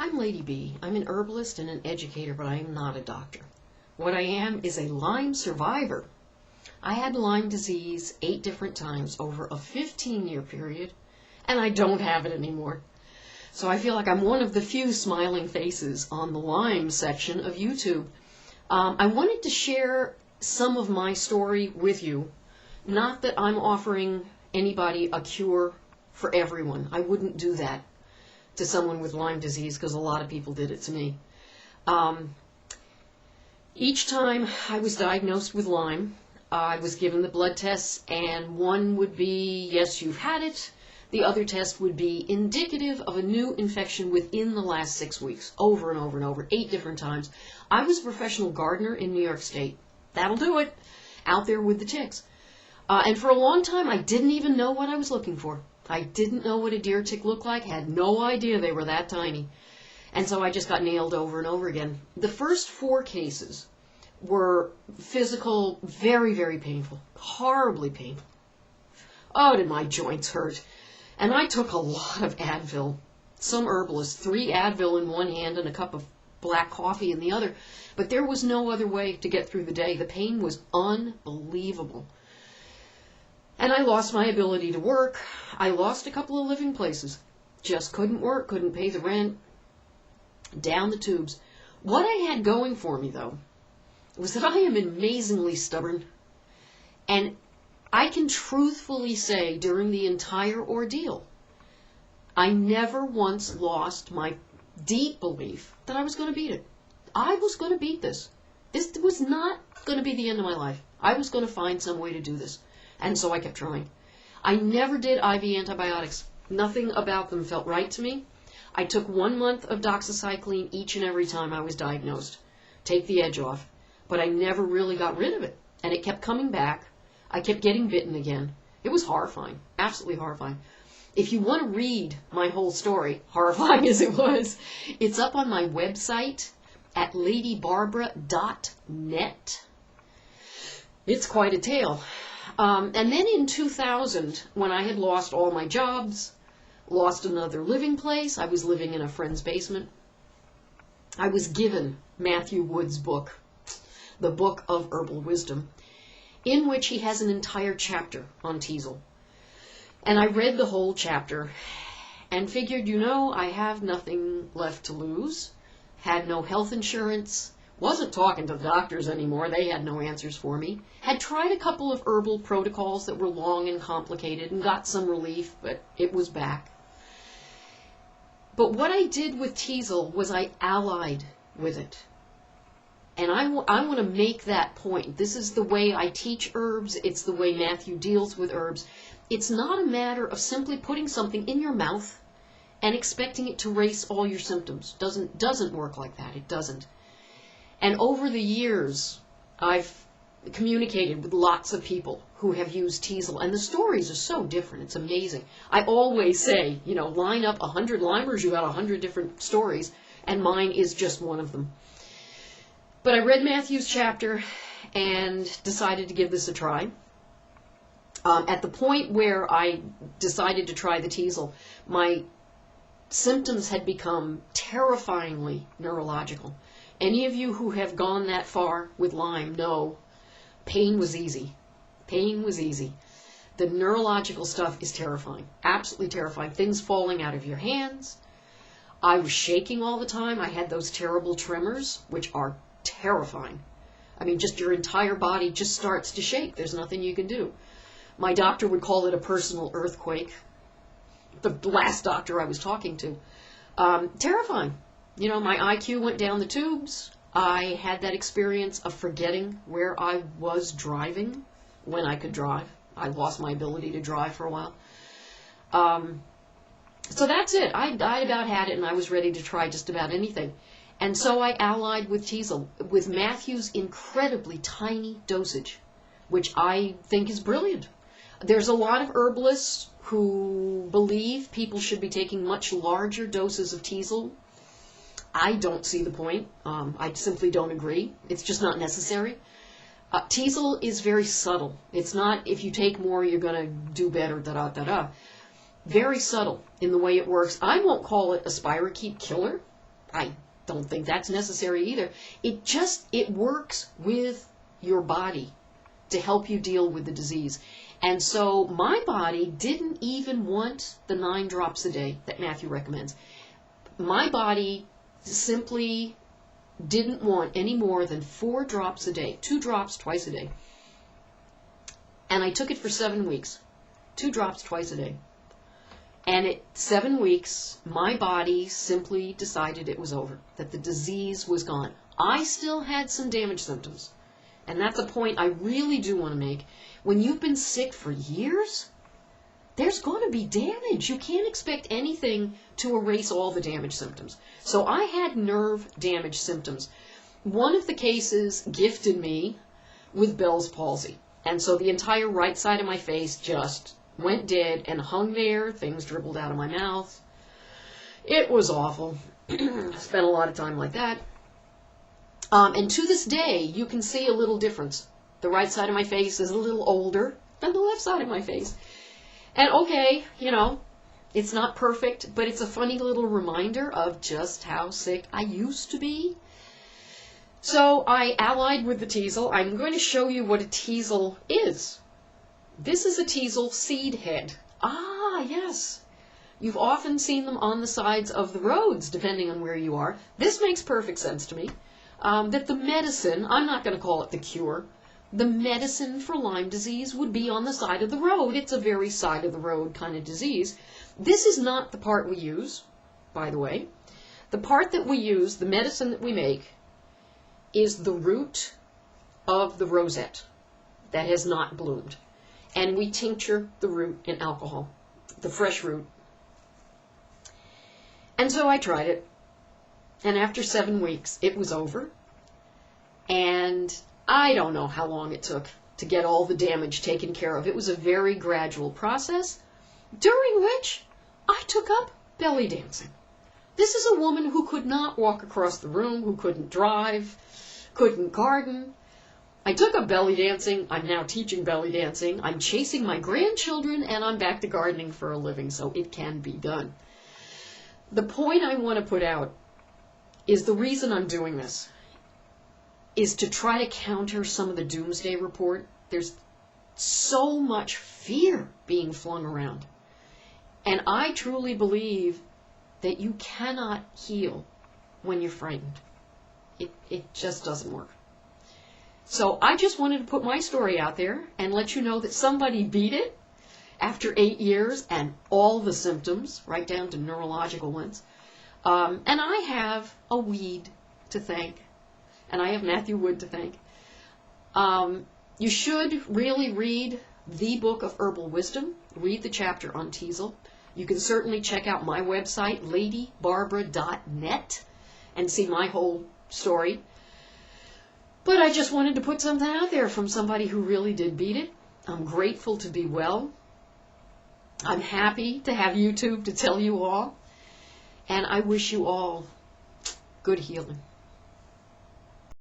I'm Lady B. I'm an herbalist and an educator, but I am not a doctor. What I am is a Lyme survivor. I had Lyme disease 8 different times over a 15-year period, and I don't have it anymore. So I feel like I'm one of the few smiling faces on the Lyme section of YouTube. I wanted to share some of my story with you. Not that I'm offering anybody a cure for everyone. I wouldn't do that to someone with Lyme disease because a lot of people did it to me. Each time I was diagnosed with Lyme, I was given the blood tests, and one would be, yes, you've had it. The other test would be indicative of a new infection within the last 6 weeks, over and over and over, 8 different times. I was a professional gardener in New York State. That'll do it, out there with the ticks. And for a long time, I didn't even know what I was looking for. I didn't know what a deer tick looked like, had no idea they were that tiny. And so I just got nailed over and over again. The first 4 cases were physical, very, very painful, horribly painful. Oh, did my joints hurt. And I took a lot of Advil. Some herbalists, 3 Advil in one hand and a cup of black coffee in the other. But there was no other way to get through the day. The pain was unbelievable. And I lost my ability to work. I lost a couple of living places. Just couldn't work, couldn't pay the rent. Down the tubes. What I had going for me, though, was that I am amazingly stubborn. And I can truthfully say during the entire ordeal, I never once lost my deep belief that I was going to beat it. I was going to beat this. This was not going to be the end of my life. I was going to find some way to do this. And so I kept trying. I never did IV antibiotics. Nothing about them felt right to me. I took 1 month of doxycycline each and every time I was diagnosed. Take the edge off. But I never really got rid of it. And it kept coming back. I kept getting bitten again. It was horrifying. Absolutely horrifying. If you want to read my whole story, horrifying as it was, it's up on my website at ladybarbara.net. It's quite a tale. And then in 2000, when I had lost all my jobs, lost another living place, I was living in a friend's basement, I was given Matthew Wood's book, the Book of Herbal Wisdom, in which he has an entire chapter on Teasel. And I read the whole chapter and figured, I have nothing left to lose, had no health insurance, wasn't talking to the doctors anymore. They had no answers for me. Had tried a couple of herbal protocols that were long and complicated and got some relief, but it was back. But what I did with Teasel was I allied with it. And I want to make that point. This is the way I teach herbs. It's the way Matthew deals with herbs. It's not a matter of simply putting something in your mouth and expecting it to erase all your symptoms. Doesn't work like that. It doesn't. And over the years, I've communicated with lots of people who have used Teasel, and the stories are so different. It's amazing. I always say, line up 100 Limers, you got 100 different stories, and mine is just one of them. But I read Matthew's chapter and decided to give this a try. At the point where I decided to try the Teasel, my symptoms had become terrifyingly neurological. Any of you who have gone that far with Lyme know pain was easy. Pain was easy. The neurological stuff is terrifying. Absolutely terrifying. Things falling out of your hands. I was shaking all the time. I had those terrible tremors, which are terrifying. I mean, just your entire body just starts to shake. There's nothing you can do. My doctor would call it a personal earthquake. The last doctor I was talking to. Terrifying. My IQ went down the tubes. I had that experience of forgetting where I was driving when I could drive. I lost my ability to drive for a while. So that's it. I about had it, and I was ready to try just about anything. And so I allied with Teasel, with Matthew's incredibly tiny dosage, which I think is brilliant. There's a lot of herbalists who believe people should be taking much larger doses of Teasel. I don't see the point. I simply don't agree. It's just not necessary. Teasel is very subtle. It's not, if you take more, you're going to do better, da-da-da-da. Very subtle in the way it works. I won't call it a spirochete killer. I don't think that's necessary either. It works with your body to help you deal with the disease. And so my body didn't even want the 9 drops a day that Matthew recommends. My body simply didn't want any more than 4 drops a day, 2 drops twice a day. And I took it for 7 weeks, 2 drops twice a day. And at 7 weeks, my body simply decided it was over, that the disease was gone. I still had some damage symptoms. And that's a point I really do want to make. When you've been sick for years, there's going to be damage. You can't expect anything to erase all the damage symptoms. So I had nerve damage symptoms. One of the cases gifted me with Bell's palsy. And so the entire right side of my face just went dead and hung there. Things dribbled out of my mouth. It was awful. Spent a lot of time like that. And to this day, you can see a little difference. The right side of my face is a little older than the left side of my face. And okay, you know, it's not perfect, but it's a funny little reminder of just how sick I used to be. So I allied with the teasel. I'm going to show you what a teasel is. This is a teasel seed head. Ah, yes. You've often seen them on the sides of the roads, depending on where you are. This makes perfect sense to me. That the medicine, I'm not going to call it the cure, the medicine for Lyme disease would be on the side of the road. It's a very side of the road kind of disease. This is not the part we use, by the way. The part that we use, the medicine that we make, is the root of the rosette that has not bloomed. And we tincture the root in alcohol, the fresh root. And so I tried it. And after 7 weeks, it was over. And I don't know how long it took to get all the damage taken care of. It was a very gradual process, during which I took up belly dancing. This is a woman who could not walk across the room, who couldn't drive, couldn't garden. I took up belly dancing. I'm now teaching belly dancing. I'm chasing my grandchildren, and I'm back to gardening for a living, so it can be done. The point I want to put out is the reason I'm doing this is to try to counter some of the doomsday report. There's so much fear being flung around. And I truly believe that you cannot heal when you're frightened. It just doesn't work. So I just wanted to put my story out there and let you know that somebody beat it after 8 years and all the symptoms, right down to neurological ones. And I have a weed to thank, and I have Matthew Wood to thank. You should really read the Book of Herbal Wisdom. Read the chapter on Teasel. You can certainly check out my website, ladybarbara.net, and see my whole story. But I just wanted to put something out there from somebody who really did beat it. I'm grateful to be well. I'm happy to have YouTube to tell you all. And I wish you all good healing.